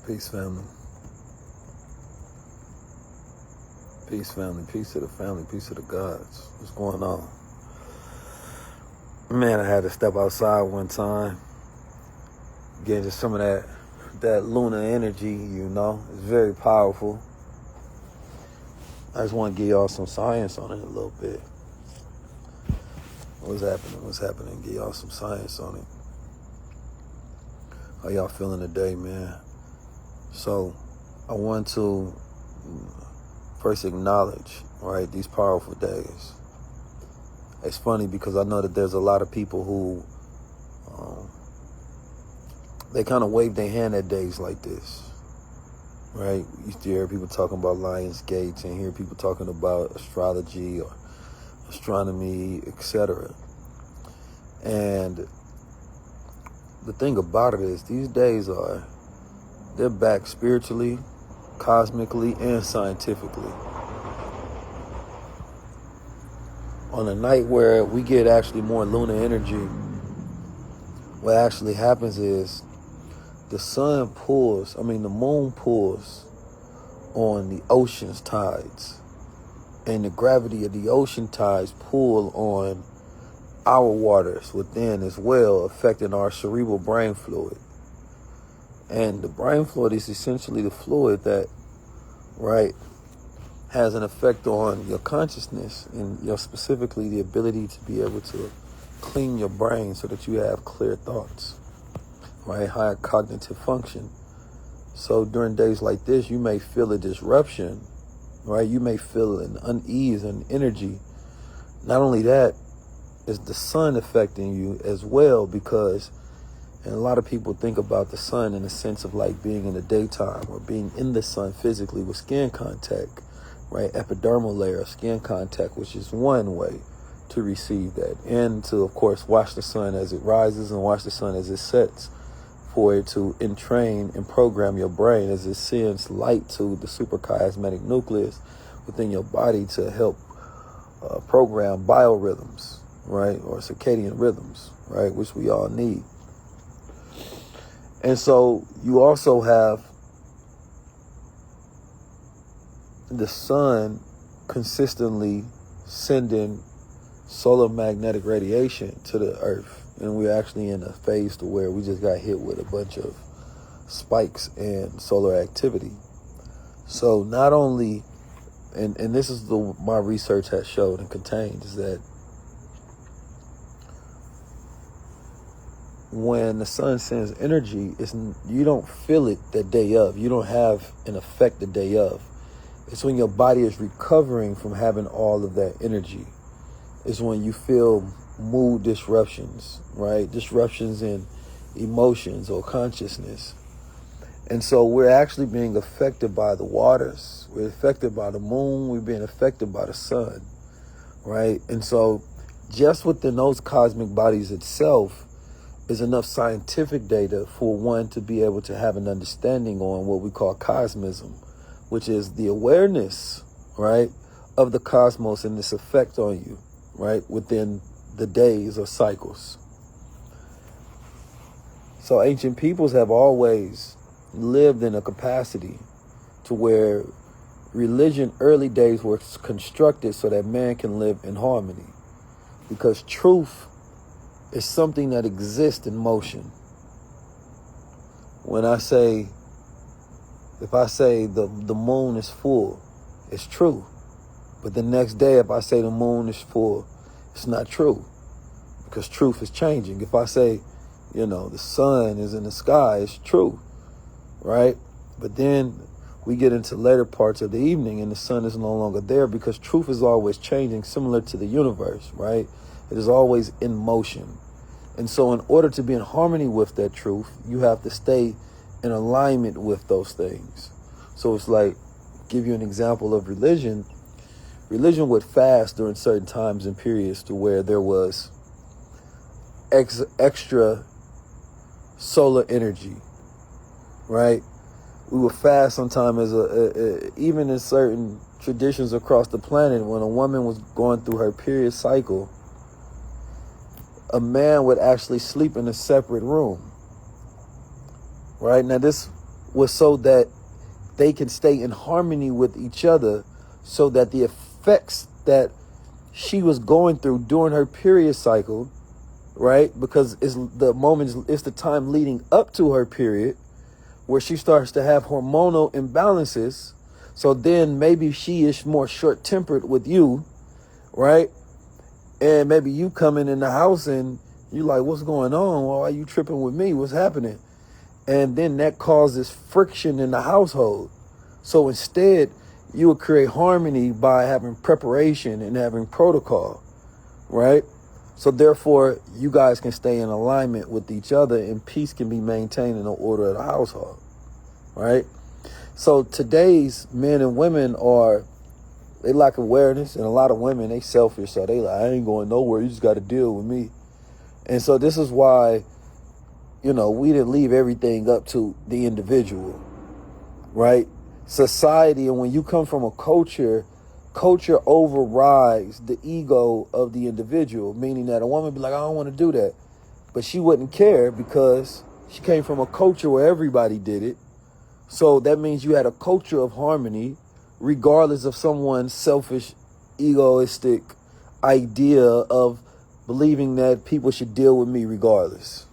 Peace, family. Peace, family. Peace to the family. Peace to the gods. What's going on? Man, I had to step outside one time. Get just some of that lunar energy, It's very powerful. I just want to give y'all some science on it a little bit. What's happening? Give y'all some science on it. How y'all feeling today, man? So, I want to first acknowledge, right, these powerful days. It's funny because I know that there's a lot of people who, they kind of wave their hand at days like this, right? You used to hear people talking about Lions Gates and hear people talking about astrology or astronomy, etc. And the thing about it is these days they're back spiritually, cosmically, and scientifically. On a night where we get actually more lunar energy, what actually happens is the moon pulls on the ocean's tides. And the gravity of the ocean tides pull on our waters within as well, affecting our cerebral brain fluid. And the brain fluid is essentially the fluid that, right, has an effect on your consciousness and specifically the ability to be able to clean your brain so that you have clear thoughts, right, higher cognitive function. So during days like this, you may feel a disruption, right? You may feel an unease and energy. Not only that, is the sun affecting you as well, because and a lot of people think about the sun in the sense of like being in the daytime or being in the sun physically with skin contact, right? Epidermal layer of skin contact, which is one way to receive that. And to, of course, watch the sun as it rises and watch the sun as it sets, for it to entrain and program your brain as it sends light to the suprachiasmatic nucleus within your body to help program biorhythms, right? Or circadian rhythms, right? Which we all need. And so you also have the sun consistently sending solar magnetic radiation to the earth. And we're actually in a phase to where we just got hit with a bunch of spikes in solar activity. So not only, and this is my research has showed and contained, is that when the sun sends energy, you don't feel it the day of. You don't have an effect the day of. It's when your body is recovering from having all of that energy. It's when you feel mood disruptions, right? Disruptions in emotions or consciousness. And so we're actually being affected by the waters. We're affected by the moon. We're being affected by the sun, right? And so just within those cosmic bodies itself is enough scientific data for one to be able to have an understanding on what we call cosmism, which is the awareness, right, of the cosmos and its effect on you, right, within the days or cycles. So ancient peoples have always lived in a capacity to where religion early days was constructed so that man can live in harmony, because truth is something that exists in motion. If I say the moon is full, it's true. But the next day, if I say the moon is full, it's not true, because truth is changing. If I say, the sun is in the sky, it's true, right? But then we get into later parts of the evening and the sun is no longer there, because truth is always changing, similar to the universe, right? It is always in motion. And so in order to be in harmony with that truth, you have to stay in alignment with those things. So it's like, give you an example of religion. Religion would fast during certain times and periods to where there was extra solar energy, right? We would fast sometimes even in certain traditions across the planet. When a woman was going through her period cycle, a man would actually sleep in a separate room, right? Now, this was so that they can stay in harmony with each other, so that the effects that she was going through during her period cycle, right? Because it's the time leading up to her period where she starts to have hormonal imbalances. So then maybe she is more short-tempered with you, right? And maybe you coming in the house and you like, what's going on? Why are you tripping with me? What's happening? And then that causes friction in the household. So instead, you would create harmony by having preparation and having protocol, right? So therefore, you guys can stay in alignment with each other and peace can be maintained in the order of the household, right? So today's men and women they lack awareness, and a lot of women, they selfish. So they like, I ain't going nowhere. You just got to deal with me. And so this is why, we didn't leave everything up to the individual, right? Society, and when you come from a culture overrides the ego of the individual, meaning that a woman be like, I don't want to do that. But she wouldn't care because she came from a culture where everybody did it. So that means you had a culture of harmony, regardless of someone's selfish, egoistic idea of believing that people should deal with me regardless.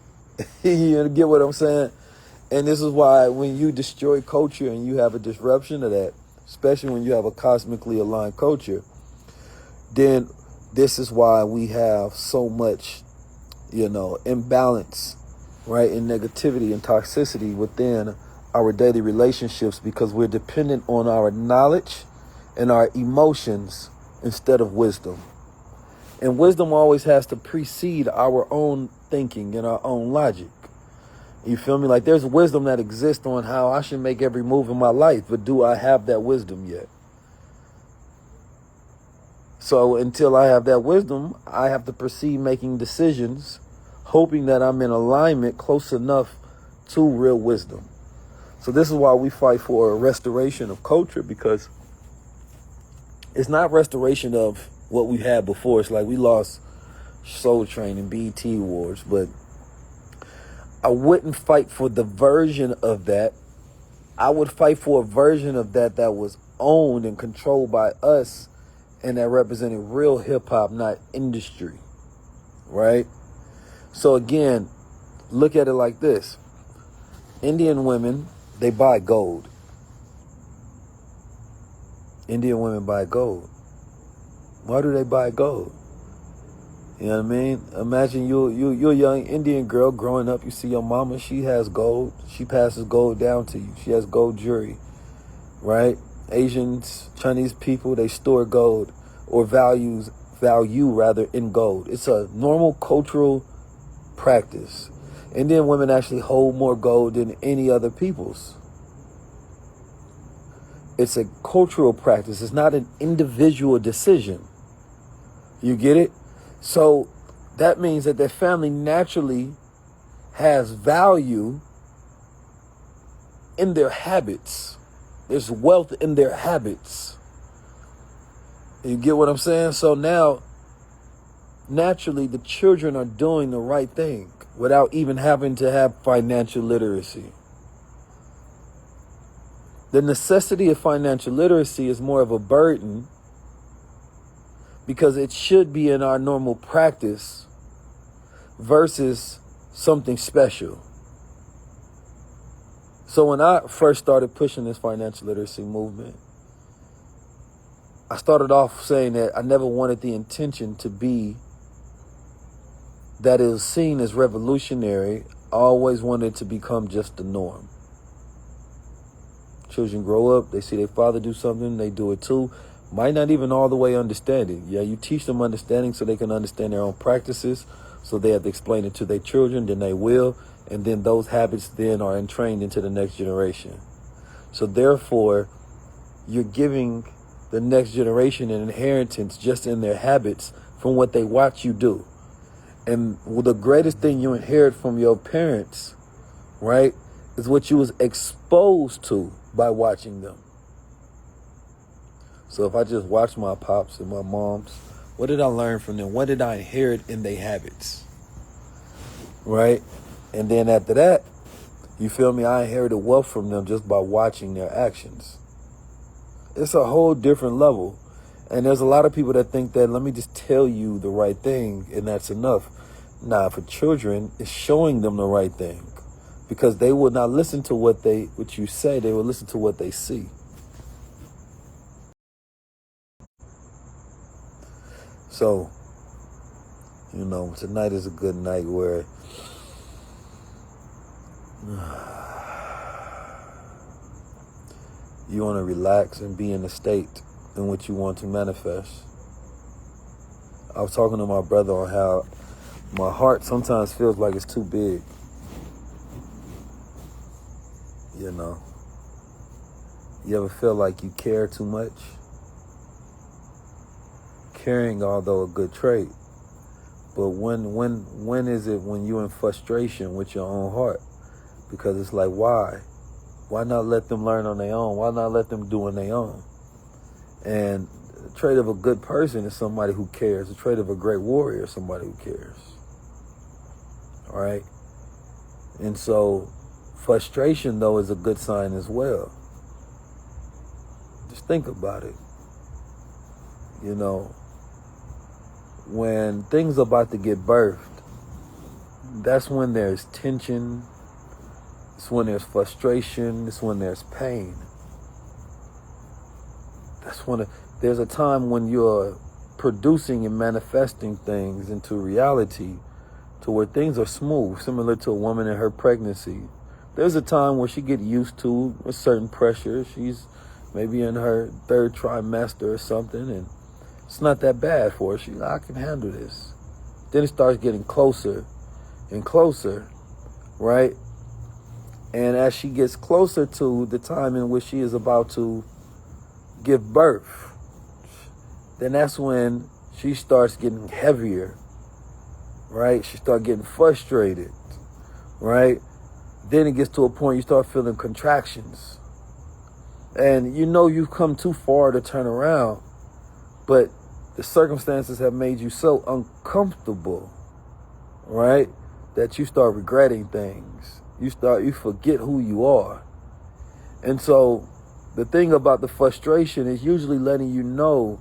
You get what I'm saying? And this is why when you destroy culture and you have a disruption of that, especially when you have a cosmically aligned culture, then this is why we have so much, imbalance, right, and negativity and toxicity within our daily relationships, because we're dependent on our knowledge and our emotions instead of wisdom. And wisdom always has to precede our own thinking and our own logic. You feel me? Like there's wisdom that exists on how I should make every move in my life, but do I have that wisdom yet? So until I have that wisdom, I have to proceed making decisions, hoping that I'm in alignment close enough to real wisdom. So this is why we fight for a restoration of culture, because it's not restoration of what we had before. It's like we lost Soul Train and BET Awards, but I wouldn't fight for the version of that. I would fight for a version of that was owned and controlled by us and that represented real hip hop, not industry, right? So again, look at it like this. Indian women, they buy gold. Indian women buy gold. Why do they buy gold? You know what I mean? Imagine you're a young Indian girl growing up. You see your mama, she has gold. She passes gold down to you. She has gold jewelry, right? Asians, Chinese people, they store gold or value in gold. It's a normal cultural practice. Indian women actually hold more gold than any other people's. It's a cultural practice. It's not an individual decision. You get it? So that means that their family naturally has value in their habits. There's wealth in their habits. You get what I'm saying? So now, naturally, the children are doing the right thing without even having to have financial literacy. The necessity of financial literacy is more of a burden because it should be in our normal practice versus something special. So when I first started pushing this financial literacy movement, I started off saying that I never wanted the intention to be that it was seen as revolutionary. I always wanted it to become just the norm. Children grow up, they see their father do something, they do it too. Might not even all the way understand it. Yeah, you teach them understanding so they can understand their own practices. So they have to explain it to their children, then they will. And then those habits then are entrained into the next generation. So therefore, you're giving the next generation an inheritance just in their habits from what they watch you do. And the greatest thing you inherit from your parents, right, is what you was exposed to by watching them. So if I just watch my pops and my moms, what did I learn from them? What did I inherit in their habits? Right? And then after that, You feel me? I inherited wealth from them just by watching their actions. It's a whole different level. And there's a lot of people that think that, let me just tell you the right thing and that's enough. Nah, for children, it's showing them the right thing. Because they will not listen to what you say, they will listen to what they see. So, tonight is a good night where you want to relax and be in the state in which you want to manifest. I was talking to my brother on how my heart sometimes feels like it's too big. You ever feel like you care too much? Caring, although a good trait, but when is it when you're in frustration with your own heart? Because it's like, why not let them learn on their own? Why not let them do on their own? And the trait of a good person is somebody who cares. The trait of a great warrior is somebody who cares. All right? And so frustration, though, is a good sign as well. Just think about it. When things are about to get birthed, that's when there's tension. It's when there's frustration. It's when there's pain. There's a time when you're producing and manifesting things into reality to where things are smooth, similar to a woman in her pregnancy. There's a time where she get used to a certain pressure. She's maybe in her 3rd trimester or something, and it's not that bad for her. I can handle this. Then it starts getting closer and closer, right? And as she gets closer to the time in which she is about to give birth, then that's when she starts getting heavier, right? She starts getting frustrated, right? Then it gets to a point you start feeling contractions. And you've come too far to turn around, but the circumstances have made you so uncomfortable, right, that you start regretting things. You forget who you are. And so the thing about the frustration is usually letting you know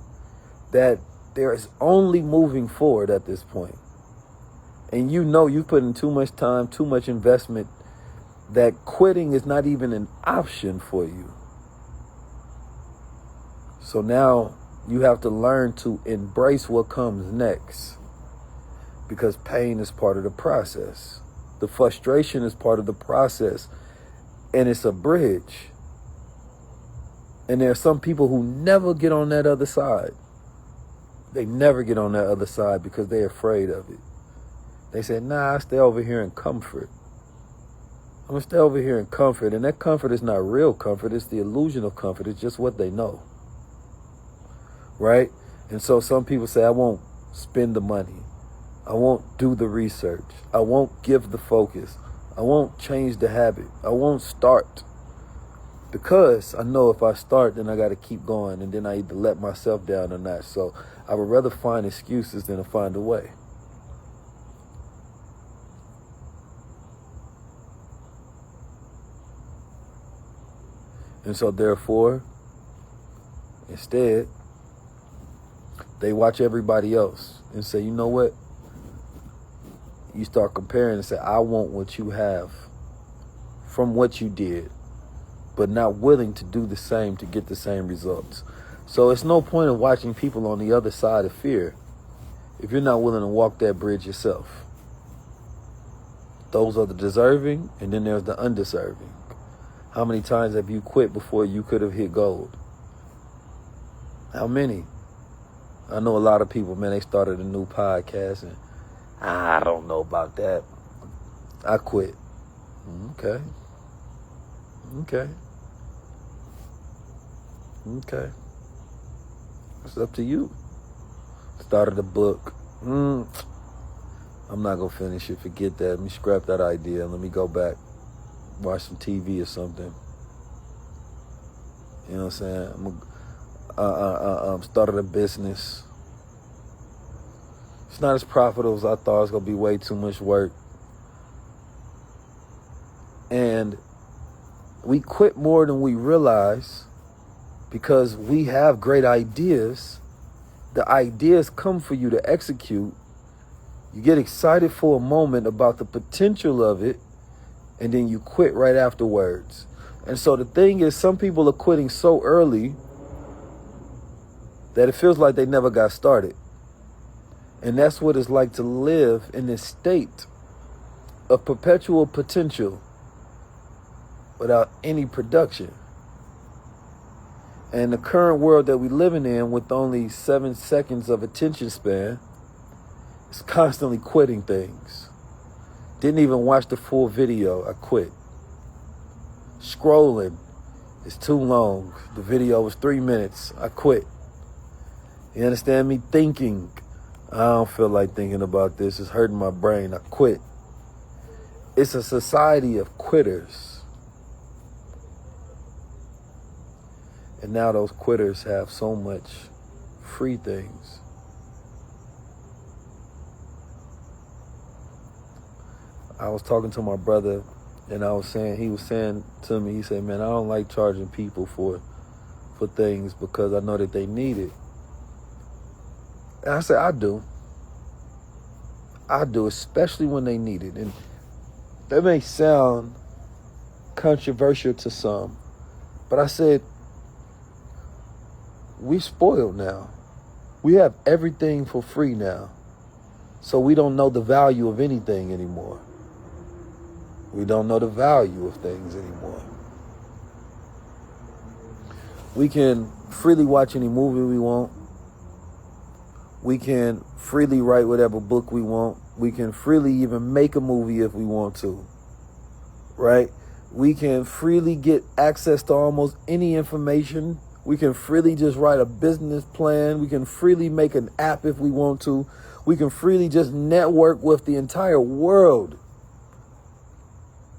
that there is only moving forward at this point. And you put in too much time, too much investment, that quitting is not even an option for you. So now you have to learn to embrace what comes next, because pain is part of the process. The frustration is part of the process, and it's a bridge. And there are some people who never get on that other side. They never get on that other side because they're afraid of it. They say, I stay over here in comfort. I'm going to stay over here in comfort. And that comfort is not real comfort. It's the illusion of comfort. It's just what they know. Right? And so some people say, I won't spend the money. I won't do the research. I won't give the focus. I won't change the habit. I won't start. Because I know if I start, then I got to keep going. And then I either let myself down or not. So I would rather find excuses than to find a way. And so therefore, instead, they watch everybody else and say, you know what? You start comparing and say, I want what you have from what you did, but not willing to do the same to get the same results. So it's no point in watching people on the other side of fear if you're not willing to walk that bridge yourself. Those are the deserving, and then there's the undeserving. How many times have you quit before you could have hit gold? How many? I know a lot of people, man, they started a new podcast and I don't know about that. I quit. Okay. It's up to you. Started a book. I'm not going to finish it. Forget that. Let me scrap that idea. Let me go back. Watch some TV or something. You know what I'm saying? Started a business. It's not as profitable as I thought. It's going to be way too much work. And And we quit more than we realize because we have great ideas. The ideas come for you to execute. You get excited for a moment about the potential of it, and then you quit right afterwards. And so the thing is, some people are quitting so early that it feels like they never got started. And that's what it's like to live in this state of perpetual potential without any production. And the current world that we're living in, with only 7 seconds of attention span, is constantly quitting things. Didn't even watch the full video, I quit. Scrolling is too long. The video was 3 minutes, I quit. You understand me? Thinking, I don't feel like thinking about this, it's hurting my brain, I quit. It's a society of quitters. And now those quitters have so much free things. I was talking to my brother, and he was saying to me, he said, man, I don't like charging people for things because I know that they need it. And I said, I do. I do, especially when they need it. And that may sound controversial to some, but I said, we spoiled now. We have everything for free now. So we don't know the value of anything anymore. We don't know the value of things anymore. We can freely watch any movie we want. We can freely write whatever book we want. We can freely even make a movie if we want to, right? We can freely get access to almost any information. We can freely just write a business plan. We can freely make an app if we want to. We can freely just network with the entire world.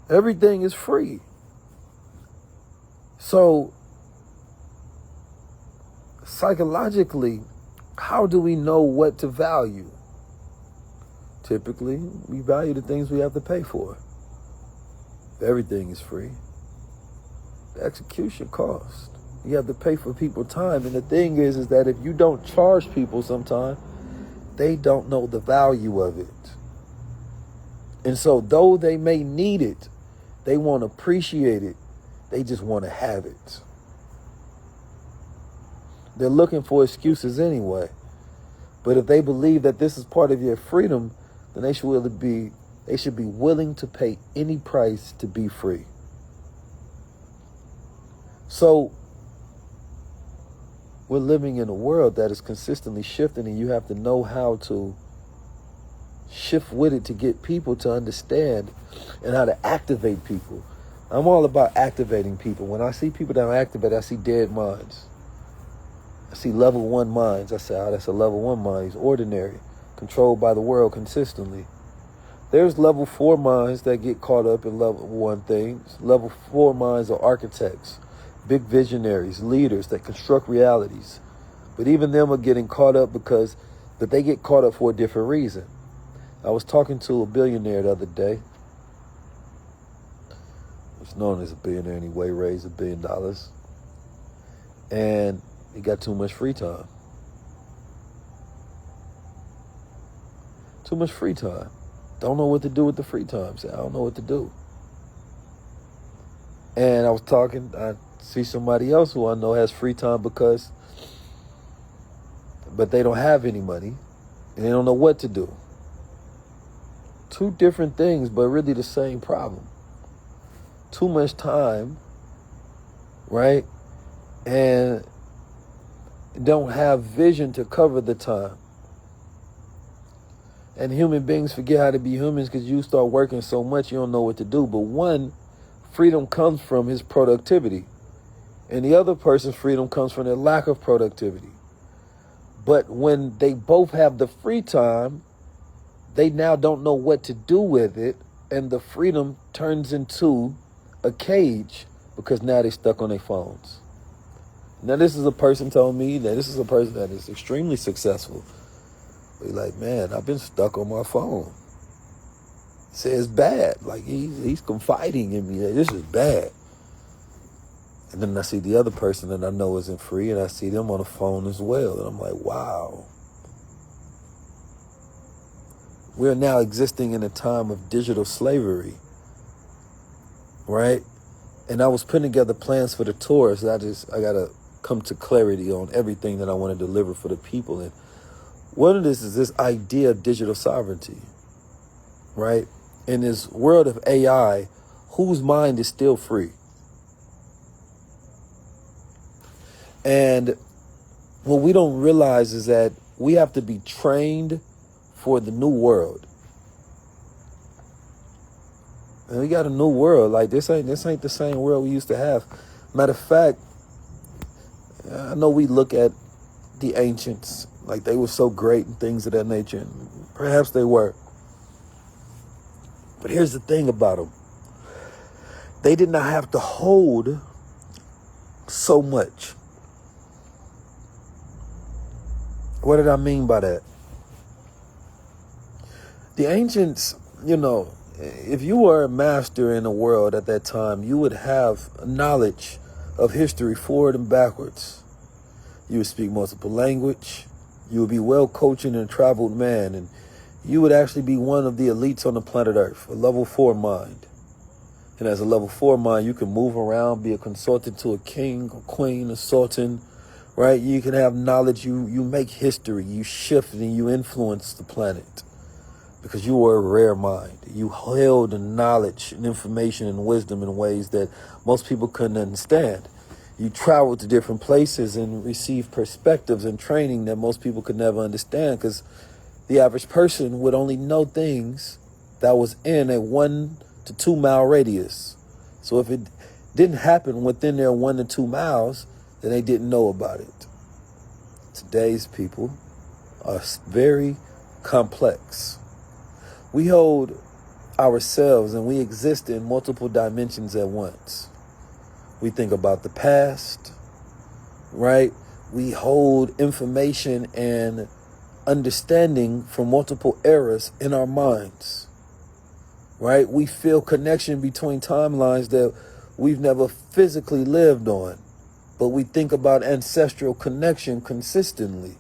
Everything is free. So, psychologically, how do we know what to value? Typically, we value the things we have to pay for. Everything is free. The execution cost. You have to pay for people's time. And the thing is that if you don't charge people sometimes, they don't know the value of it. And so though they may need it, they won't appreciate it. They just want to have it. They're looking for excuses anyway. But if they believe that this is part of your freedom, then they should be willing to pay any price to be free. So we're living in a world that is consistently shifting, and you have to know how to shift with it to get people to understand and how to activate people. I'm all about activating people. When I see people that are activated, I see dead minds. I see level 1 minds. I say, oh, that's a level 1 mind. He's ordinary, controlled by the world consistently. There's level 4 minds that get caught up in level 1 things. Level 4 minds are architects, big visionaries, leaders that construct realities. But even them are getting caught up because they get caught up for a different reason. I was talking to a billionaire the other day. It's known as a billionaire anyway, raised $1 billion. And he got too much free time. Too much free time. Don't know what to do with the free time. Say, I don't know what to do. And I see somebody else who I know has free time but they don't have any money and they don't know what to do. 2 different things, but really the same problem. Too much time, right? And don't have vision to cover the time. And human beings forget how to be humans because you start working so much you don't know what to do. But one, freedom comes from his productivity. And the other person's freedom comes from their lack of productivity. But when they both have the free time, they now don't know what to do with it. And the freedom turns into a cage because now they're stuck on their phones. Now, this is a person told me that this is a person that is extremely successful. They're like, man, I've been stuck on my phone. says bad. Like he's confiding in me that this is bad. And then I see the other person that I know isn't free, and I see them on the phone as well. And I'm like, wow. We're now existing in a time of digital slavery, right? And I was putting together plans for the tour, so I got to come to clarity on everything that I want to deliver for the people. And one of this is this idea of digital sovereignty, right? In this world of AI, whose mind is still free? And what we don't realize is that we have to be trained for the new world. And we got a new world. Like this ain't the same world we used to have. Matter of fact, I know we look at the ancients like they were so great and things of that nature. And perhaps they were. But here's the thing about them. They did not have to hold so much. What did I mean by that? The ancients, if you were a master in the world at that time, you would have knowledge of history forward and backwards. You would speak multiple language. You would be well coached and traveled man. And you would actually be one of the elites on the planet Earth, a level 4 mind. And as a level 4 mind, you can move around, be a consultant to a king, a queen, a sultan, right? You can have knowledge. You make history. You shift and you influence the planet. Because you were a rare mind. You held the knowledge and information and wisdom in ways that most people couldn't understand. You traveled to different places and received perspectives and training that most people could never understand, because the average person would only know things that was in a 1 to 2 mile radius. So if it didn't happen within their 1 to 2 miles, then they didn't know about it. Today's people are very complex. We hold ourselves and we exist in multiple dimensions at once. We think about the past, right? We hold information and understanding from multiple eras in our minds, right? We feel connection between timelines that we've never physically lived on, but we think about ancestral connection consistently.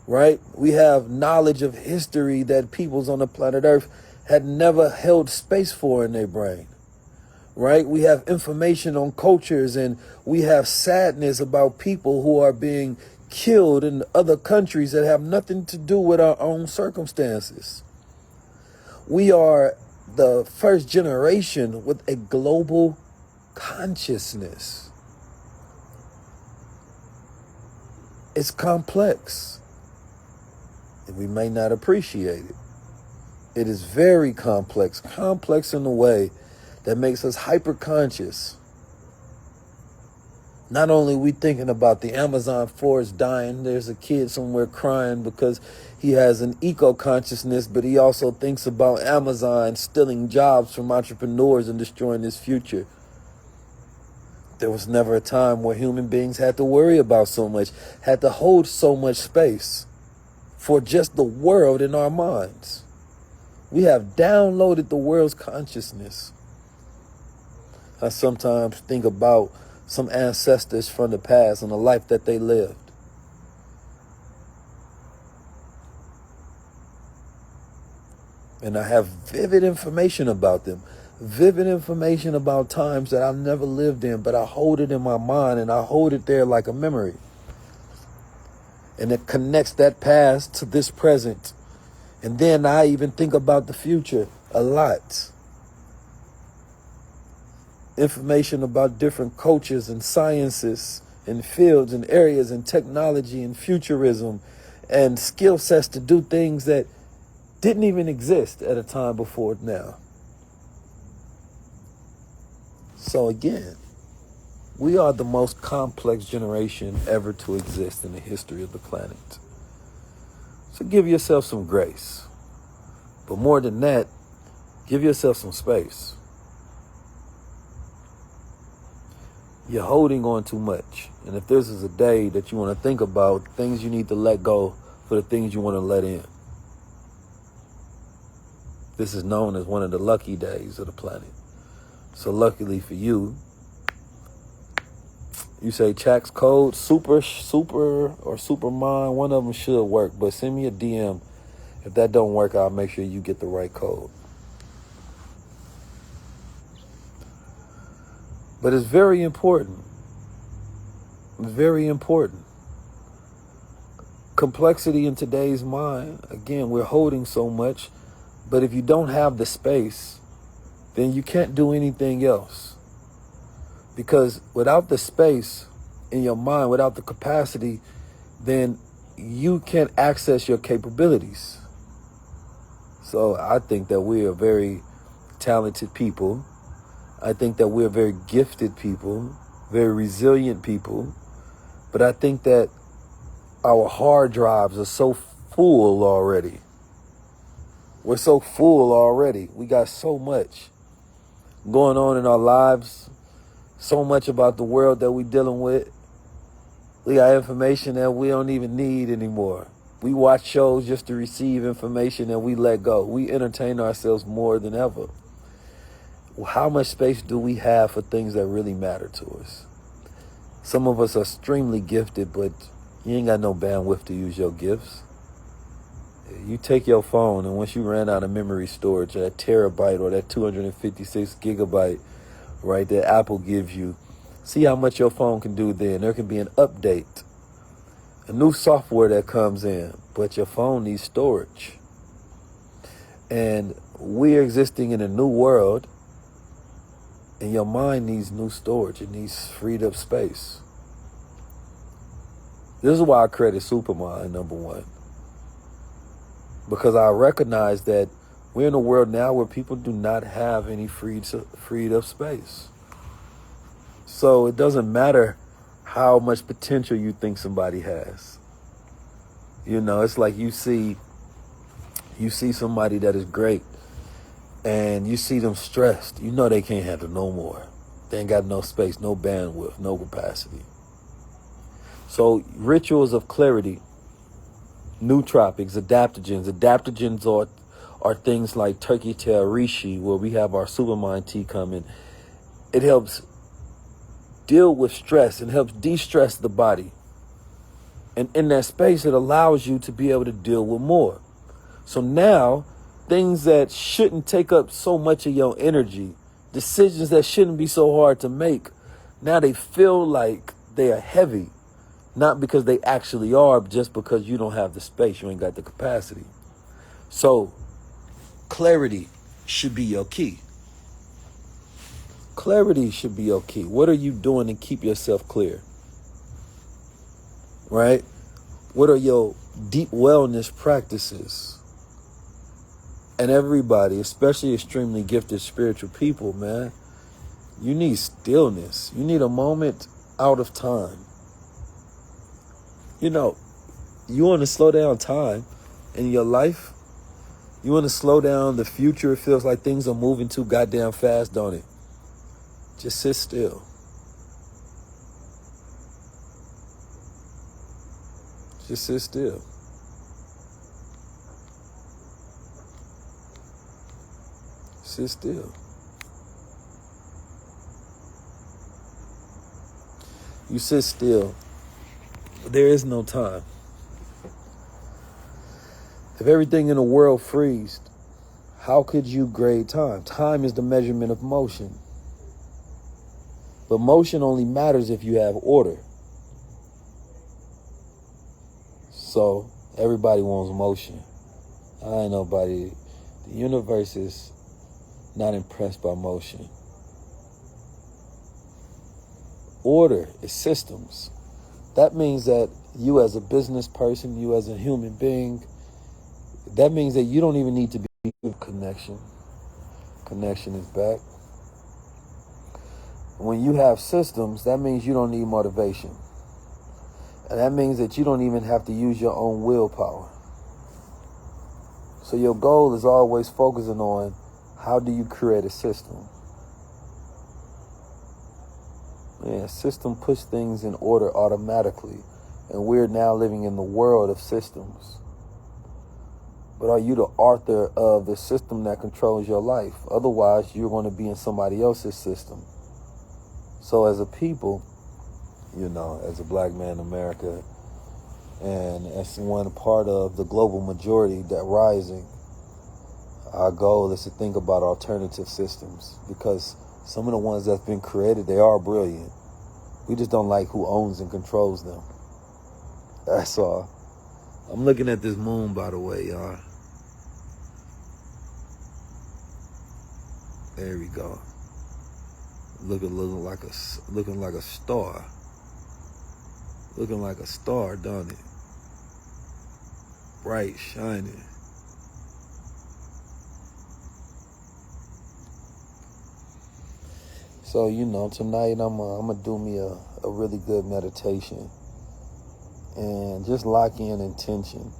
Right? We have knowledge of history that peoples on the planet Earth had never held space for in their brain. Right? We have information on cultures, and we have sadness about people who are being killed in other countries that have nothing to do with our own circumstances. We are the first generation with a global consciousness. It's complex. And we may not appreciate it. It is very complex in a way that makes us hyper conscious. Not only are we thinking about the Amazon forest dying, there's a kid somewhere crying because he has an eco consciousness, but he also thinks about Amazon stealing jobs from entrepreneurs and destroying his future. There was never a time where human beings had to worry about so much, had to hold so much space for just the world in our minds. We have downloaded the world's consciousness. I sometimes think about some ancestors from the past and the life that they lived. And I have vivid information about them. Vivid information about times that I've never lived in, but I hold it in my mind and I hold it there like a memory. And it connects that past to this present. And then I even think about the future a lot. Information about different cultures and sciences and fields and areas and technology and futurism and skill sets to do things that didn't even exist at a time before now. So again, we are the most complex generation ever to exist in the history of the planet. So give yourself some grace. But more than that, give yourself some space. You're holding on too much. And if this is a day that you want to think about things you need to let go for the things you want to let in, This is known as one of the lucky days of the planet. So luckily for you, you say Chax code, super, or supermind. One of them should work, but send me a DM. If that don't work, I'll make sure you get the right code. But it's very important. Very important. Complexity in today's mind. Again, we're holding so much, but if you don't have the space, then you can't do anything else. Because without the space in your mind, without the capacity, then you can't access your capabilities. So I think that we are very talented people. I think that we're very gifted people, very resilient people. But I think that our hard drives are so full already. We're so full already. We got so much going on in our lives, so much about the world that we're dealing with. We got information that we don't even need anymore. We watch shows just to receive information and we let go. We entertain ourselves more than ever. Well, how much space do we have for things that really matter to us? Some of us are extremely gifted, but you ain't got no bandwidth to use your gifts. You take your phone, and once you ran out of memory storage, that terabyte or that 256 gigabyte, right, that Apple gives you, see how much your phone can do then. There can be an update, a new software that comes in, but your phone needs storage. And we're existing in a new world, and your mind needs new storage. It needs freed up space. This is why I created Supermind, number one. Because I recognize that we're in a world now where people do not have any freed up space. So it doesn't matter how much potential you think somebody has. You know, it's like you see somebody that is great and you see them stressed. You know they can't handle no more. They ain't got no space, no bandwidth, no capacity. So rituals of clarity, nootropics, adaptogens. Adaptogens are things like turkey tail reishi, where we have our Supermind tea coming. It helps deal with stress and helps de-stress the body. And in that space, it allows you to be able to deal with more. So now, things that shouldn't take up so much of your energy, decisions that shouldn't be so hard to make, now they feel like they are heavy. Not because they actually are, but just because you don't have the space. You ain't got the capacity. So clarity should be your key. Clarity should be your key. What are you doing to keep yourself clear? Right? What are your deep wellness practices? And everybody, especially extremely gifted spiritual people, man, you need stillness. You need a moment out of time. You know, you want to slow down time in your life. You want to slow down the future. It feels like things are moving too goddamn fast, don't it? Just sit still. Just sit still. Sit still. You sit still. There is no time. If everything in the world freezed, how could you grade time? Time is the measurement of motion. But motion only matters if you have order. So everybody wants motion. I ain't nobody. The universe is not impressed by motion. Order is systems. That means that you as a business person, you as a human being, that means that you don't even need to be with connection. Connection is back. When you have systems, that means you don't need motivation. And that means that you don't even have to use your own willpower. So your goal is always focusing on how do you create a system. Yeah, system puts things in order automatically. And we're now living in the world of systems. but are you the author of the system that controls your life? Otherwise, you're going to be in somebody else's system. So as a people, you know, as a black man in America, and as one part of the global majority that rising, our goal is to think about alternative systems, because some of the ones that's been created, they are brilliant. We just don't like who owns and controls them. That's all. I'm looking at this moon, by the way, y'all. There we go. Looking like a star. Looking like a star, don't it? Bright, shining. So, you know, tonight I'm gonna do me a really good meditation and just lock in intention,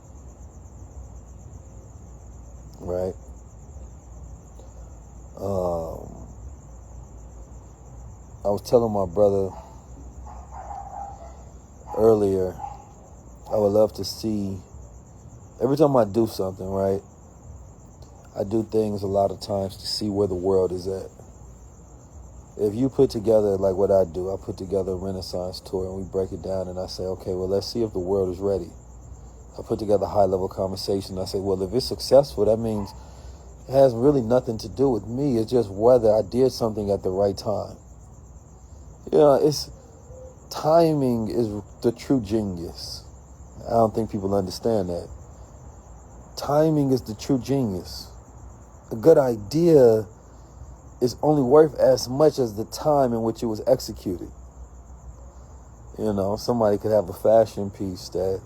right? I was telling my brother earlier, I would love to see, every time I do something, right, I do things a lot of times to see where the world is at. If you put together, like what I do, I put together a Renaissance tour and we break it down and I say, okay, well, let's see if the world is ready. I put together a high-level conversation. I say, well, if it's successful, that means it has really nothing to do with me. It's just whether I did something at the right time. Yeah, timing is the true genius. I don't think people understand that. Timing is the true genius. A good idea is only worth as much as the time in which it was executed. You know, somebody could have a fashion piece that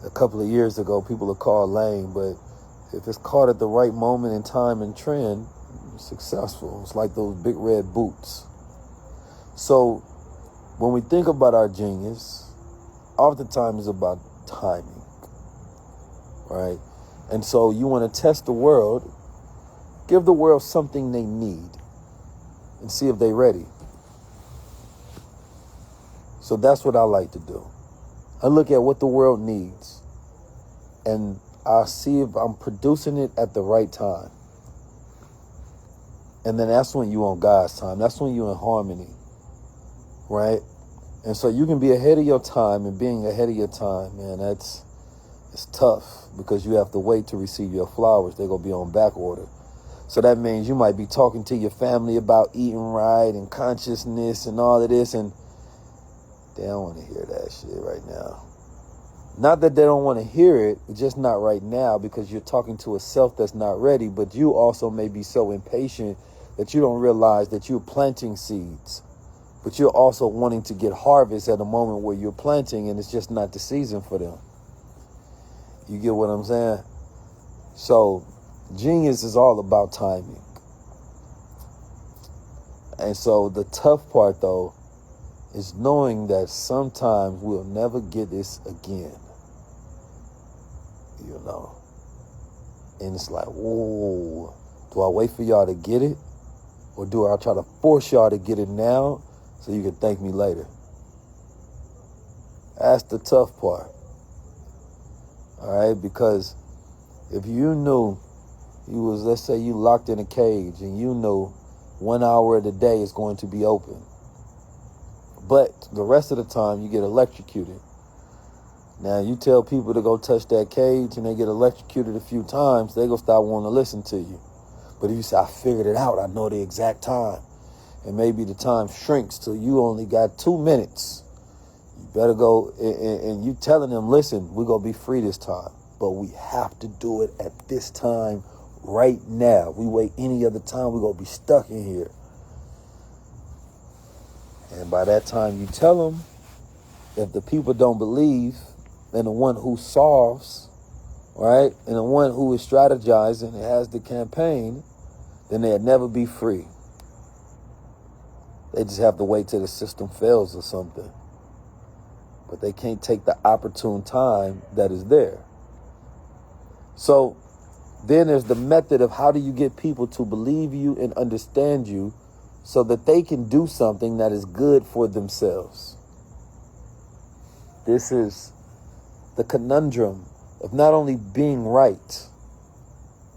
a couple of years ago people would call lame, but if it's caught at the right moment in time and trend, it's successful. It's like those big red boots. So when we think about our genius, oftentimes it's about timing, right? And so you want to test the world, give the world something they need and see if they're ready. So that's what I like to do. I look at what the world needs and I see if I'm producing it at the right time. And then that's when you on God's time. That's when you're in harmony, right? And so you can be ahead of your time, and being ahead of your time, man, it's tough because you have to wait to receive your flowers. They're going to be on back order. So that means you might be talking to your family about eating right and consciousness and all of this, and they don't want to hear that shit right now. Not that they don't want to hear it, it's just not right now because you're talking to a self that's not ready, but you also may be so impatient that you don't realize that you're planting seeds, but you're also wanting to get harvest at a moment where you're planting and it's just not the season for them. You get what I'm saying? So genius is all about timing. And so the tough part, though, is knowing that sometimes we'll never get this again. You know? And it's like, whoa, do I wait for y'all to get it? Or do I try to force y'all to get it now so you can thank me later? That's the tough part. All right? Because if you knew you was, let's say you locked in a cage and you knew 1 hour of the day is going to be open, but the rest of the time you get electrocuted. Now you tell people to go touch that cage and they get electrocuted a few times, they gonna start wanting to listen to you. But if you say, I figured it out, I know the exact time, and maybe the time shrinks till you only got 2 minutes, you better go, and you telling them, listen, we're gonna be free this time, but we have to do it at this time right now. We wait any other time, we're gonna be stuck in here. And by that time you tell them, if the people don't believe, then the one who solves, right, and the one who is strategizing and has the campaign, then they'll never be free. They just have to wait till the system fails or something. But they can't take the opportune time that is there. So then there's the method of how do you get people to believe you and understand you so that they can do something that is good for themselves. This is the conundrum of not only being right,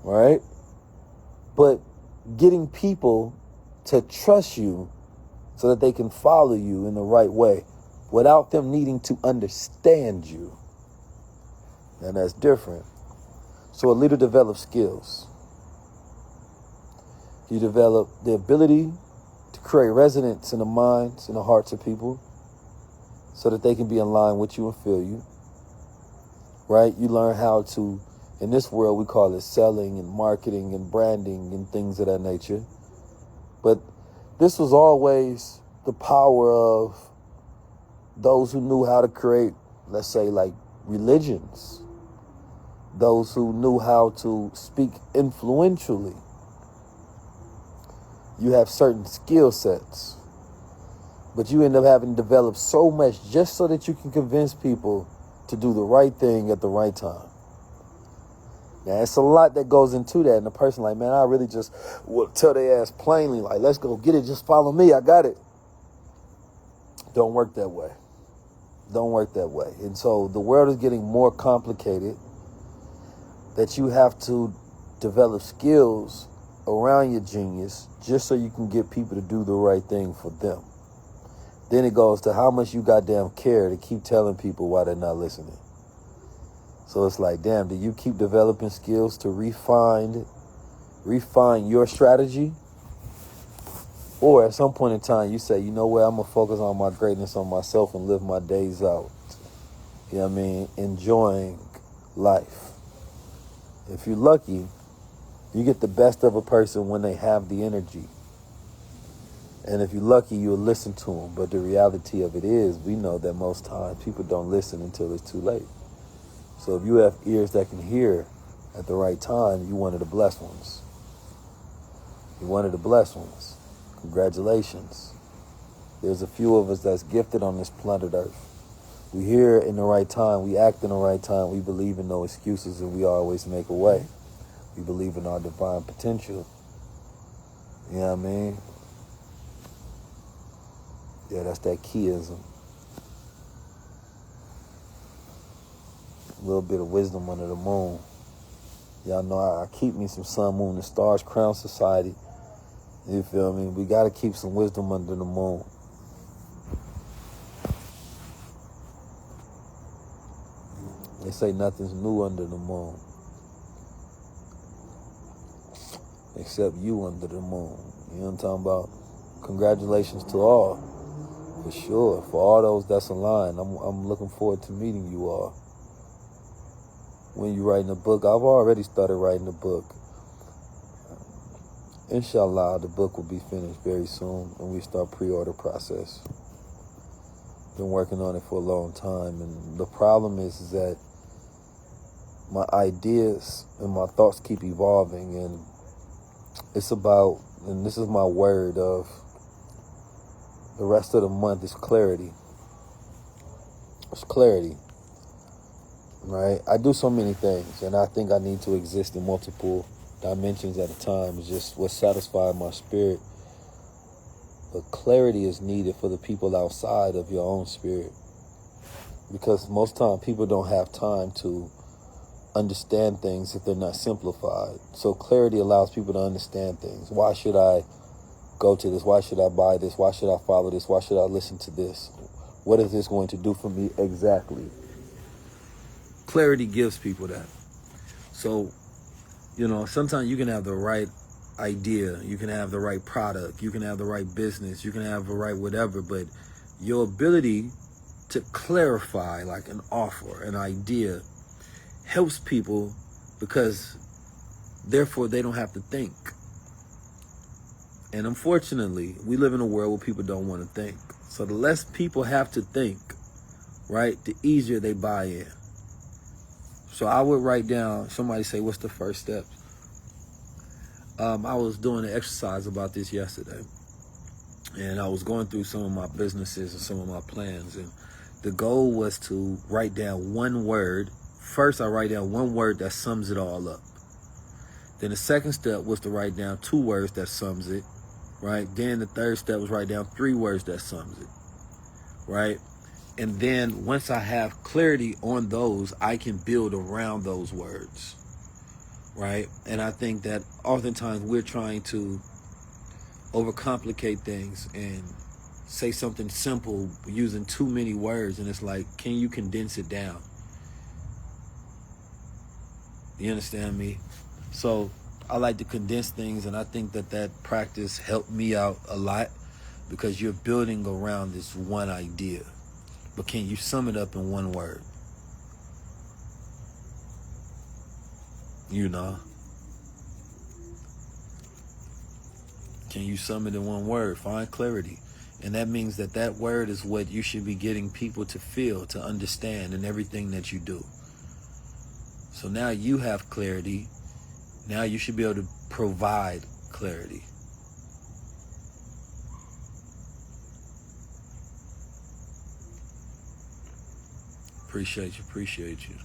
right? But getting people to trust you so that they can follow you in the right way without them needing to understand you. And that's different. So a leader develops skills. You develop the ability to create resonance in the minds and the hearts of people so that they can be in line with you and feel you, right? You learn how to, in this world, we call it selling and marketing and branding and things of that nature. But this was always the power of those who knew how to create, let's say, like religions. Those who knew how to speak influentially. You have certain skill sets, but you end up having to develop so much just so that you can convince people to do the right thing at the right time. Now, it's a lot that goes into that. And the person like, man, I really just will tell their ass plainly, like, let's go get it. Just follow me. I got it. Don't work that way. Don't work that way. And so the world is getting more complicated that you have to develop skills around your genius just so you can get people to do the right thing for them. Then it goes to how much you goddamn care to keep telling people why they're not listening. So it's like, damn, do you keep developing skills to refine your strategy? Or at some point in time, you say, you know what, I'm going to focus on my greatness, on myself, and live my days out. You know what I mean? Enjoying life. If you're lucky, you get the best of a person when they have the energy. And if you're lucky, you'll listen to them. But the reality of it is, we know that most times people don't listen until it's too late. So if you have ears that can hear at the right time, you're one of the blessed ones. You're one of the blessed ones. Congratulations. There's a few of us that's gifted on this planet Earth. We hear in the right time, we act in the right time, we believe in no excuses, and we always make a way. We believe in our divine potential. You know what I mean? Yeah, that's that keyism. A little bit of wisdom under the moon. Y'all know I keep me some sun, moon, and stars, crown society. You feel me? We got to keep some wisdom under the moon. They say nothing's new under the moon. Except you under the moon. You know what I'm talking about? Congratulations to all. For sure. For all those that's aligned. I'm looking forward to meeting you all. When you're writing a book, I've already started writing a book. Inshallah, the book will be finished very soon, and we start pre-order process. Been working on it for a long time, and the problem is that my ideas and my thoughts keep evolving, and it's about, and this is my word of the rest of the month, is clarity. It's clarity, right? I do so many things, and I think I need to exist in multiple dimensions at a time. It's just what satisfies my spirit. But clarity is needed for the people outside of your own spirit, because most time people don't have time to understand things if they're not simplified. So clarity allows people to understand things. Why should I go to this? Why should I buy this? Why should I follow this? Why should I listen to this? What is this going to do for me exactly? Clarity gives people that. So, you know, sometimes you can have the right idea, you can have the right product, you can have the right business, you can have the right whatever, but your ability to clarify like an offer, an idea, helps people, because therefore they don't have to think. And unfortunately, we live in a world where people don't want to think. So the less people have to think, right, the easier they buy in. So I would write down, somebody say, what's the first step? I was doing an exercise about this yesterday, and I was going through some of my businesses and some of my plans, and the goal was to write down one word. First, I write down one word that sums it all up. Then the second step was to write down 2 words that sums it, right? Then the third step was write down 3 words that sums it, right? And then once I have clarity on those, I can build around those words, right? And I think that oftentimes we're trying to overcomplicate things and say something simple using too many words, and it's like, can you condense it down? You understand me? So I like to condense things, and I think that that practice helped me out a lot, because you're building around this one idea. But can you sum it up in one word? You know? Can you sum it in one word? Find clarity. And that means that that word is what you should be getting people to feel, to understand in everything that you do. So now you have clarity. Now you should be able to provide clarity. Appreciate you.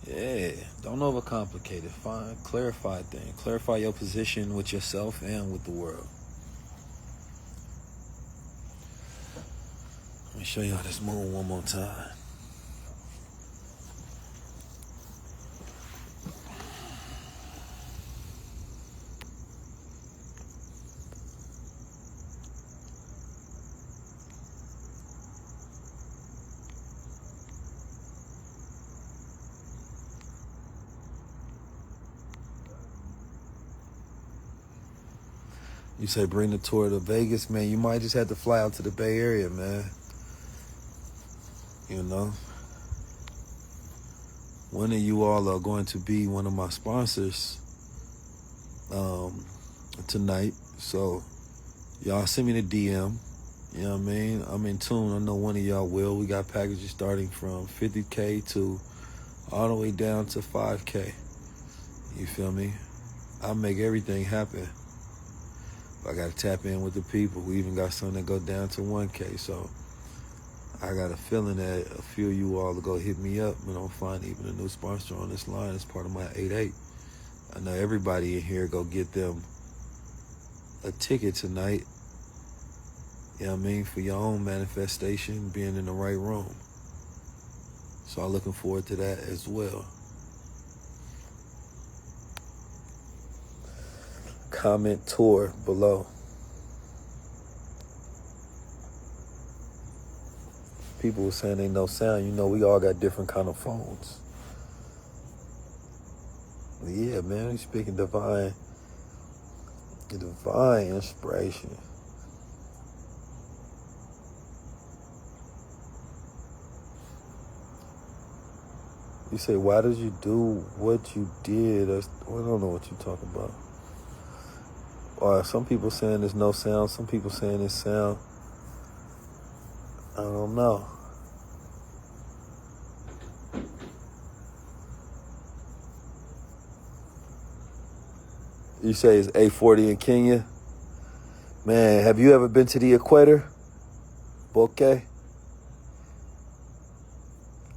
Yeah, don't overcomplicate it. Clarify things. Clarify your position with yourself and with the world. Let me show y'all this moon one more time. You say bring the tour to Vegas, man. You might just have to fly out to the Bay Area, man. You know, one of you all are going to be one of my sponsors tonight. So y'all send me the DM. You know what I mean? I'm in tune. I know one of y'all will. We got packages starting from 50K to all the way down to 5K. You feel me? I'll make everything happen. I got to tap in with the people. We even got some that go down to 1K. So I got a feeling that a few of you all will go hit me up, and I'll find even a new sponsor on this line as part of my 8-8. I know everybody in here go get them a ticket tonight. You know what I mean? For your own manifestation, being in the right room. So I'm looking forward to that as well. Comment tour below. People were saying ain't no sound. You know, we all got different kind of phones. Yeah, man, we speaking divine inspiration. You say, why did you do what you did? I don't know what you're talking about. Some people saying there's no sound. Some people saying there's sound. I don't know. You say it's 8:40 in Kenya? Man, have you ever been to the equator? Bokeh?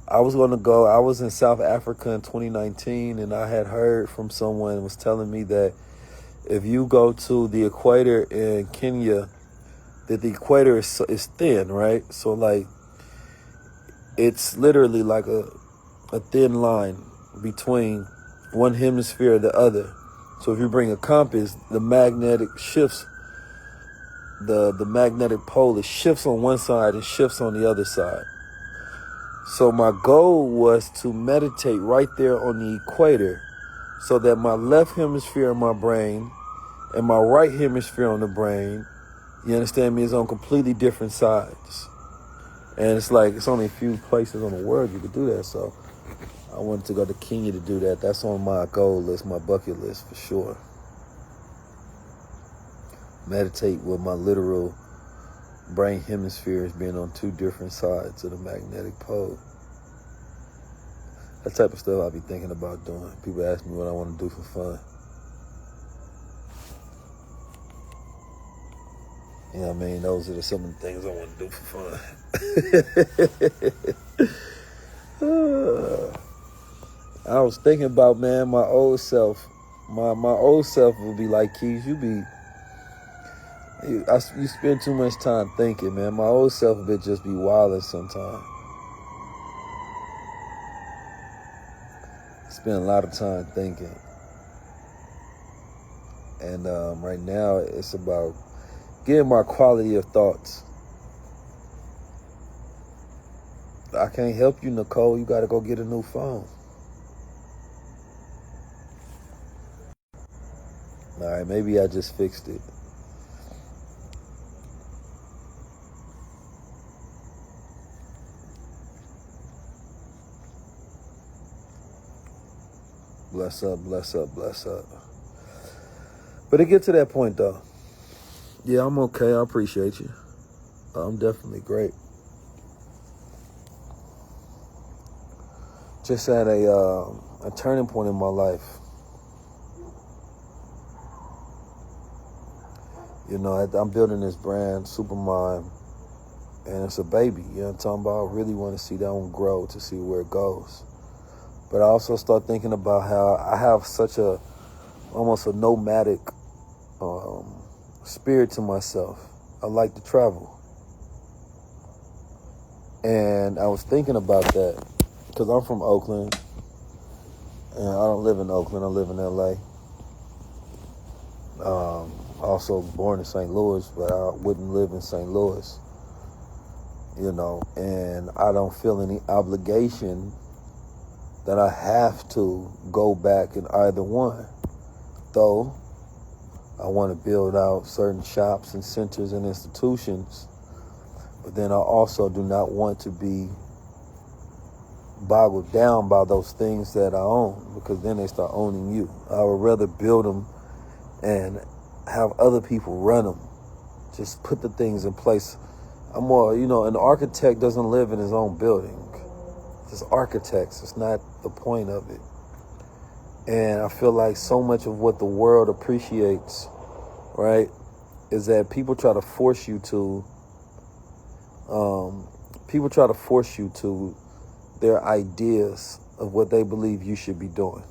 I was going to go. I was in South Africa in 2019, and I had heard from someone who was telling me that if you go to the equator in Kenya, that the equator is thin, right? So, like, it's literally like a thin line between one hemisphere and the other. So if you bring a compass, the magnetic shifts, the magnetic pole, it shifts on one side and shifts on the other side. So my goal was to meditate right there on the equator so that my left hemisphere in my brain and my right hemisphere on the brain, you understand me, is on completely different sides. And it's like, it's only a few places on the world you could do that. So I wanted to go to Kenya to do that. That's on my goal list, my bucket list for sure. Meditate with my literal brain hemispheres being on two different sides of the magnetic pole. That type of stuff I'll be thinking about doing. People ask me what I want to do for fun. You know what I mean? Those are some of the things I want to do for fun. I was thinking about, man, my old self. My old self would be like, Keys, you spend too much time thinking, man. My old self would just be wilding sometimes. spend a lot of time thinking. And right now, it's about getting my quality of thoughts. I can't help you, Nicole. You got to go get a new phone. All right, maybe I just fixed it. Bless up, bless up, bless up. But to get to that point, though, yeah, I'm okay. I appreciate you. I'm definitely great. Just at a turning point in my life. You know, I'm building this brand, Supermind, and it's a baby. You know what I'm talking about? I really want to see that one grow, to see where it goes. But I also start thinking about how I have such almost a nomadic spirit to myself. I like to travel. And I was thinking about that because I'm from Oakland, and I don't live in Oakland. I live in LA. Also born in St. Louis, but I wouldn't live in St. Louis, you know, and I don't feel any obligation that I have to go back in either one. Though I want to build out certain shops and centers and institutions, but then I also do not want to be boggled down by those things that I own, because then they start owning you. I would rather build them and have other people run them. Just put the things in place. I'm more, you know, an architect doesn't live in his own building. It's architects. It's not the point of it. And I feel like so much of what the world appreciates, right, is that people try to force you to their ideas of what they believe you should be doing.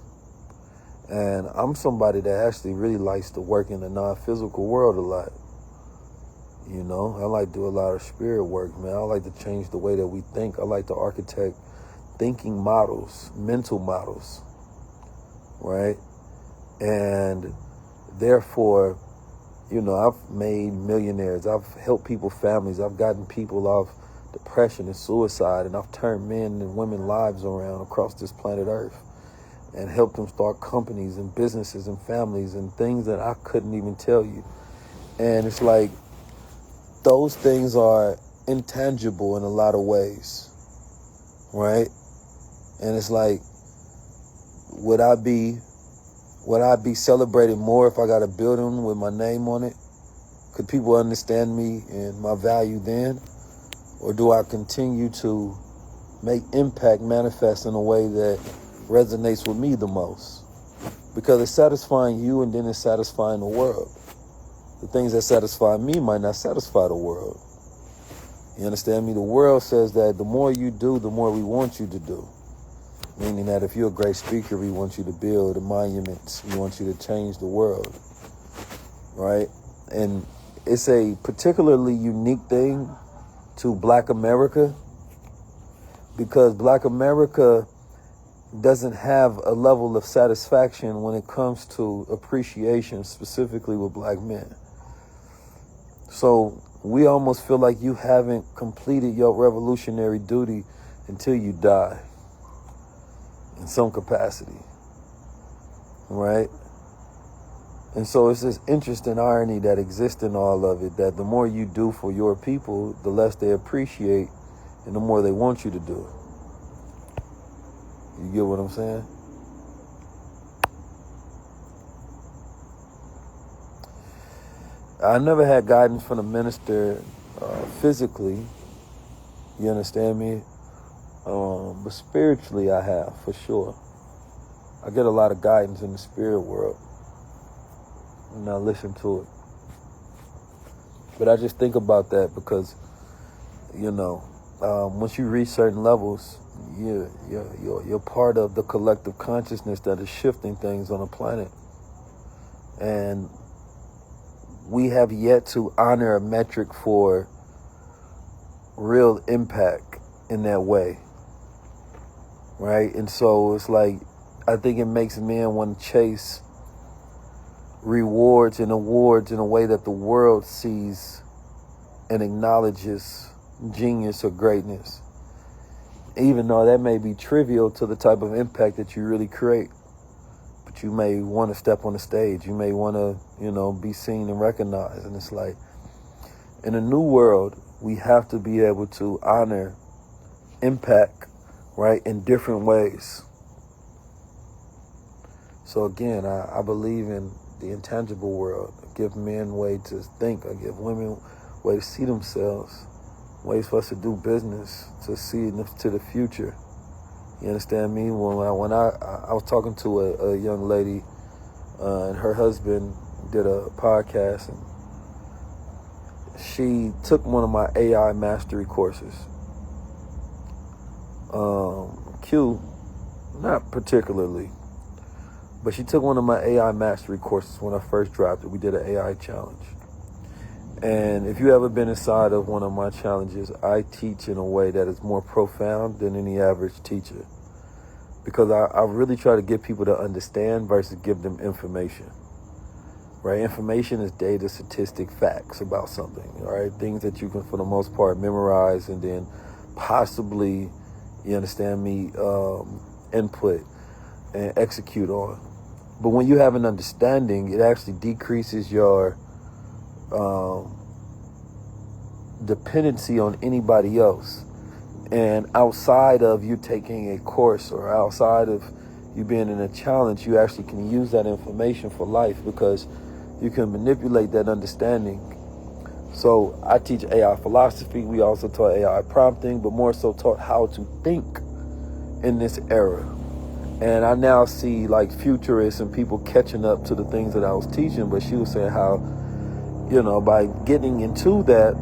And I'm somebody that actually really likes to work in the non-physical world a lot. You know, I like to do a lot of spirit work, man. I like to change the way that we think. I like to architect thinking models, mental models, right? And therefore, you know, I've made millionaires. I've helped people, families. I've gotten people off depression and suicide, and I've turned men and women's lives around across this planet Earth and helped them start companies and businesses and families and things that I couldn't even tell you. And it's like those things are intangible in a lot of ways, right? And it's like, would I be celebrated more if I got a building with my name on it? Could people understand me and my value then? Or do I continue to make impact manifest in a way that resonates with me the most? Because it's satisfying you, and then it's satisfying the world. The things that satisfy me might not satisfy the world. You understand me? The world says that the more you do, the more we want you to do. Meaning that if you're a great speaker, we want you to build monuments. We want you to change the world, right? And it's a particularly unique thing to Black America, because Black America doesn't have a level of satisfaction when it comes to appreciation, specifically with Black men. So we almost feel like you haven't completed your revolutionary duty until you die in some capacity, right? And so it's this interesting irony that exists in all of it, that the more you do for your people, the less they appreciate and the more they want you to do it. You get what I'm saying? I never had guidance from the minister physically, you understand me? But spiritually I have, for sure. I get a lot of guidance in the spirit world, and I listen to it. But I just think about that because, you know, once you reach certain levels, you're part of the collective consciousness that is shifting things on the planet. And we have yet to honor a metric for real impact in that way, right? And so it's like, I think it makes men want to chase rewards and awards in a way that the world sees and acknowledges genius or greatness, even though that may be trivial to the type of impact that you really create. But you may want to step on the stage. You may want to, be seen and recognized. And it's like, in a new world, we have to be able to honor impact, right, in different ways. So again, I believe in the intangible world. I give men way to think. I give women way to see themselves. Ways for us to do business, to see to the future. You understand me? When I was talking to a young lady, and her husband did a podcast, and she took one of my AI mastery courses. Q, not particularly, but she took one of my AI mastery courses when I first dropped it. We did an AI challenge. And if you ever been inside of one of my challenges, I teach in a way that is more profound than any average teacher. Because I really try to get people to understand versus give them information. Right? Information is data, statistic, facts about something. Right? Things that you can, for the most part, memorize and then possibly, you understand me, input and execute on. But when you have an understanding, it actually decreases your dependency on anybody else. And outside of you taking a course or outside of you being in a challenge, you actually can use that information for life because you can manipulate that understanding. So I teach AI philosophy. We also taught AI prompting, but more so taught how to think in this era. And I now see like futurists and people catching up to the things that I was teaching. But she was saying how, by getting into that,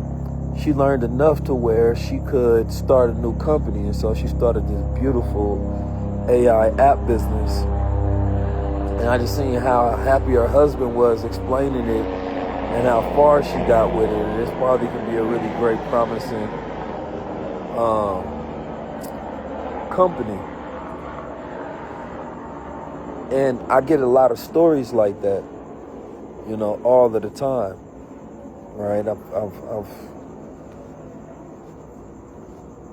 she learned enough to where she could start a new company. And so she started this beautiful AI app business. And I just seen how happy her husband was explaining it and how far she got with it. And this probably could be a really great, promising company. And I get a lot of stories like that, all of the time. Right?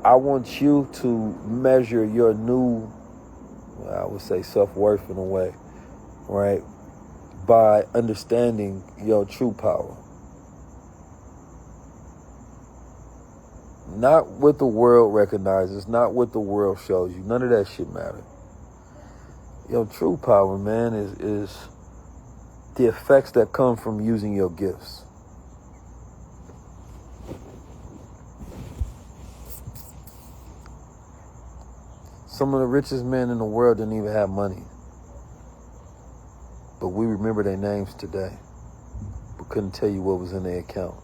I want you to measure your new, I would say, self-worth in a way, right? By understanding your true power. Not what the world recognizes, not what the world shows you. None of that shit matters. Your true power, man, is the effects that come from using your gifts. Some of the richest men in the world didn't even have money. But we remember their names today. But couldn't tell you what was in their account.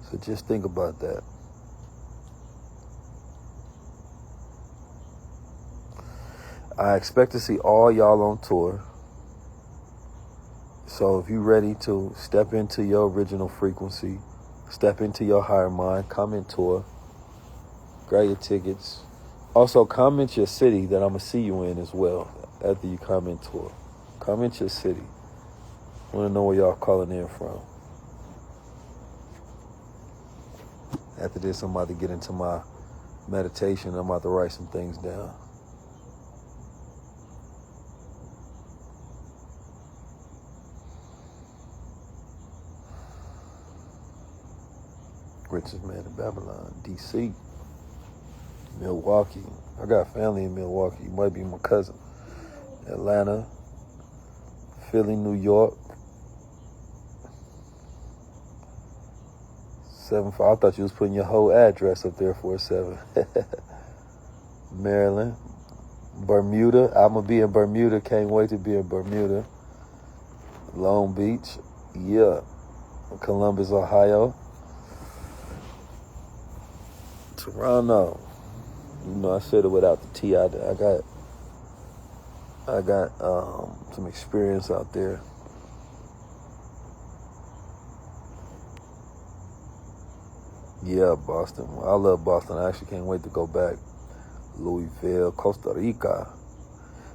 So just think about that. I expect to see all y'all on tour. So if you're ready to step into your original frequency, step into your higher mind, comment tour, grab your tickets. Also comment your city that I'm going to see you in as well after you comment tour. Comment your city. I want to know where y'all calling in from. After this, I'm about to get into my meditation. I'm about to write some things down. Richest man in Babylon, D.C., Milwaukee. I got family in Milwaukee. You might be my cousin. Atlanta, Philly, New York. 75. I thought you was putting your whole address up there for a 7. Maryland, Bermuda. I'm gonna be in Bermuda. Can't wait to be in Bermuda. Long Beach, yeah. Columbus, Ohio. Toronto. I said it without the T. I got some experience out there. Yeah, Boston. I love Boston. I actually can't wait to go back. Louisville, Costa Rica.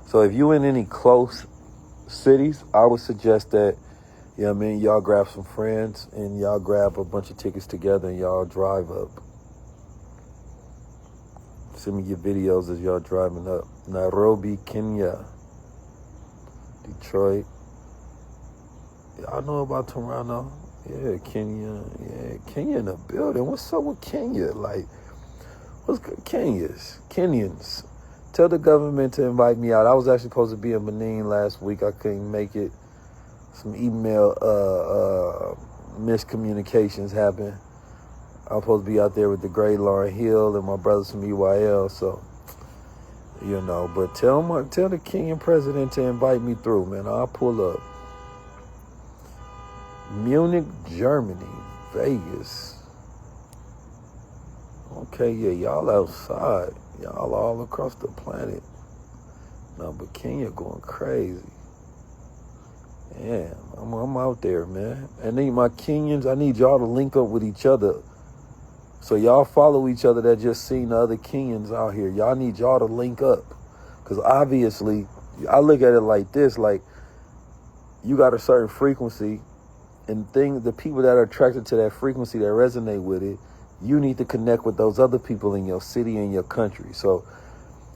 So if you in any close cities, I would suggest that, you know what I mean, y'all grab some friends and y'all grab a bunch of tickets together and y'all drive up. Send me your videos as y'all driving up. Nairobi, Kenya. Detroit. Y'all know about Toronto. Yeah, Kenya. Yeah, Kenya in the building. What's up with Kenya? Like, what's good? Kenyans. Tell the government to invite me out. I was actually supposed to be in Benin last week. I couldn't make it. Some email miscommunications happened. I was supposed to be out there with the great Lauryn Hill and my brothers from EYL, so, you know, but tell the Kenyan president to invite me through, man. I'll pull up. Munich, Germany, Vegas. Okay, yeah, y'all outside. Y'all all across the planet. No, but Kenya going crazy. Yeah, I'm out there, man. I need my Kenyans, I need y'all to link up with each other. So y'all follow each other that just seen the other Kenyans out here. Y'all need y'all to link up. Because obviously, I look at it like this, like, you got a certain frequency, and the people that are attracted to that frequency, that resonate with it, you need to connect with those other people in your city and your country. So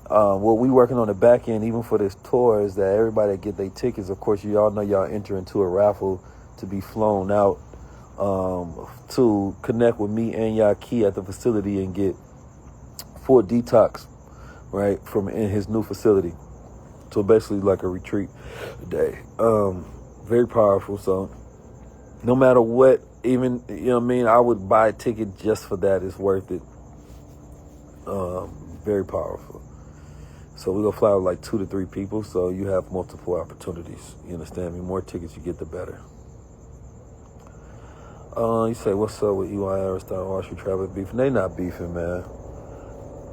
what we working on the back end, even for this tour, is that everybody that get their tickets, of course, y'all know y'all enter into a raffle to be flown out to connect with me and Yaki at the facility and get full detox, right, from in his new facility. So basically like a retreat day. Very powerful. So no matter what, even, you know what I mean, I would buy a ticket just for that. It's worth it. Very powerful. So we're going to fly with like 2 to 3 people, so you have multiple opportunities. You understand me? More tickets you get, the better. You say, what's up with EY, Aristotle, Wall Street Travel beefing? They not beefing, man.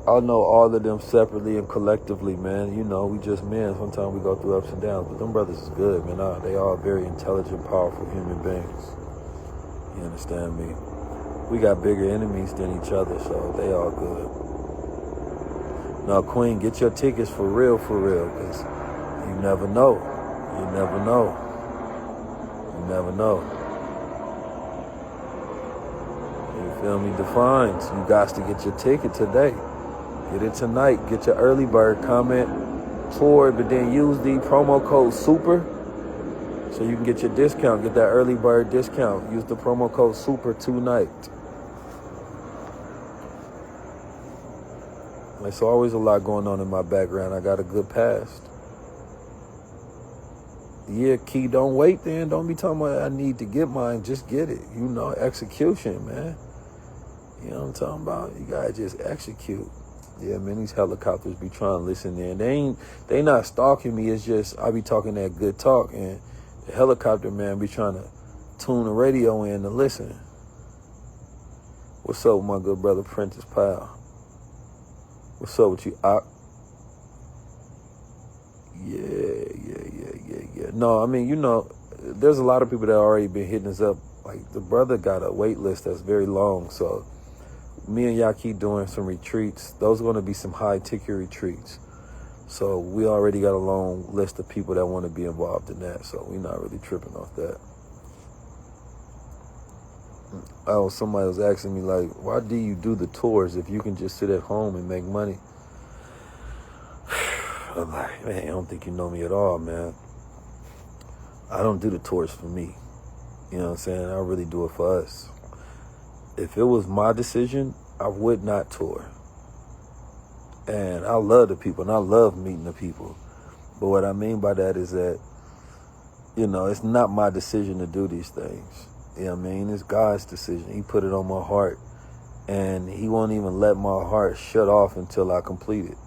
I know all of them separately and collectively, man. You know, we just men. Sometimes we go through ups and downs, but them brothers is good, man. They all very intelligent, powerful human beings. You understand me? We got bigger enemies than each other, so they all good. Now, Queen, get your tickets for real, because you never know. You never know. You never know. You feel me? Defines. You got to get your ticket today. Get it tonight. Get your early bird, comment for it, but then use the promo code SUPER so you can get your discount. Get that early bird discount. Use the promo code SUPER tonight. There's always a lot going on in my background. I got a good past. Yeah, Key, don't wait then. Don't be talking about I need to get mine. Just get it. You know, execution, man. You know what I'm talking about? You gotta just execute. Yeah, man, these helicopters be trying to listen in. They not stalking me. It's just I be talking that good talk, and the helicopter man be trying to tune the radio in to listen. What's up with my good brother Prentice Powell? What's up with you, Ock? Yeah. No, I mean, you know, there's a lot of people that already been hitting us up. Like, the brother got a wait list that's very long, so me and Yaki doing some retreats. Those are going to be some high-ticket retreats. So we already got a long list of people that want to be involved in that, so we're not really tripping off that. Oh, somebody was asking me, like, why do you do the tours if you can just sit at home and make money? I'm like, man, I don't think you know me at all, man. I don't do the tours for me. You know what I'm saying? I really do it for us. If it was my decision, I would not tour. And I love the people, and I love meeting the people. But what I mean by that is that, you know, it's not my decision to do these things. You know what I mean? It's God's decision. He put it on my heart. And he won't even let my heart shut off until I complete it.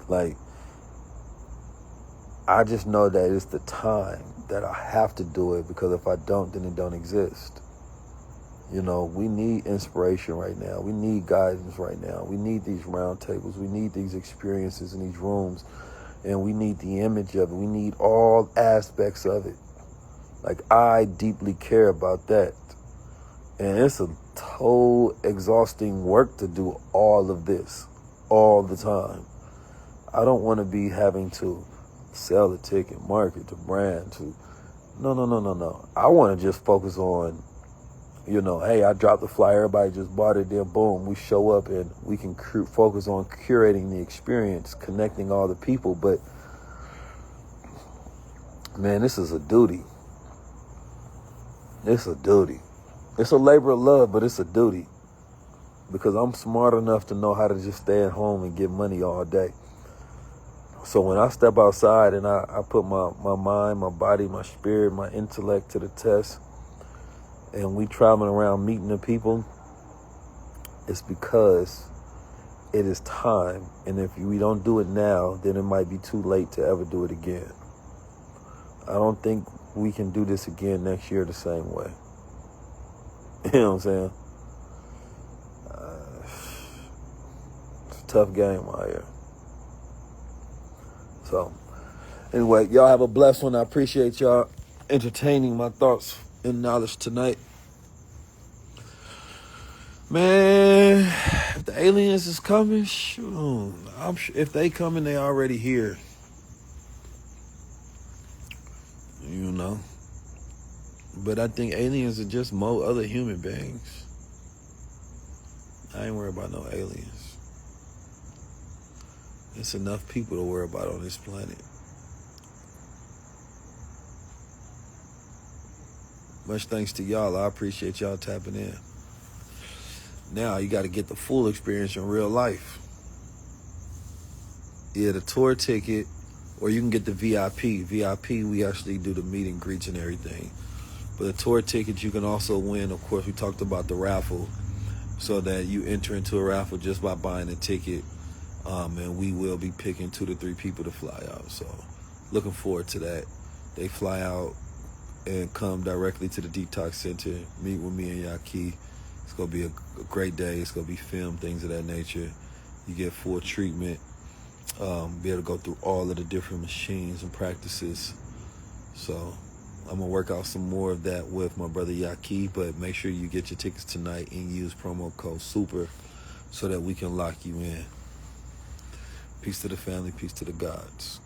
Like, I just know that it's the time that I have to do it, because if I don't, then it don't exist. You know, we need inspiration right now. We need guidance right now. We need these round tables. We need these experiences in these rooms. And we need the image of it. We need all aspects of it. Like, I deeply care about that. And it's a toe exhausting work to do all of this all the time. I don't want to be having to sell the ticket, market, the brand, to no. I want to just focus on, hey, I dropped the flyer, everybody just bought it, then boom, we show up and we can focus on curating the experience, connecting all the people. But man, this is a duty. It's a duty. It's a labor of love, but it's a duty. Because I'm smart enough to know how to just stay at home and get money all day. So when I step outside and I put my mind, my body, my spirit, my intellect to the test, and we traveling around meeting the people, it's because it is time. And if we don't do it now, then it might be too late to ever do it again. I don't think we can do this again next year the same way. You know what I'm saying? It's a tough game out here. So, anyway, y'all have a blessed one. I appreciate y'all entertaining my thoughts and knowledge tonight. Man, if the aliens is coming, shoot, I'm sure if they coming, they already here. But I think aliens are just more other human beings. I ain't worried about no aliens. There's enough people to worry about on this planet. Much thanks to y'all. I appreciate y'all tapping in. Now you got to get the full experience in real life. Yeah, the tour ticket, or you can get the VIP. VIP, we actually do the meet and greets and everything. But the tour ticket, you can also win. Of course, we talked about the raffle, so that you enter into a raffle just by buying a ticket. And we will be picking 2 to 3 people to fly out. So looking forward to that. They fly out and come directly to the detox center, meet with me and Yaki. It's going to be a great day. It's going to be filmed, things of that nature. You get full treatment. Be able to go through all of the different machines and practices. So I'm going to work out some more of that with my brother Yaki, but make sure you get your tickets tonight and use promo code SUPER so that we can lock you in. Peace to the family, peace to the gods.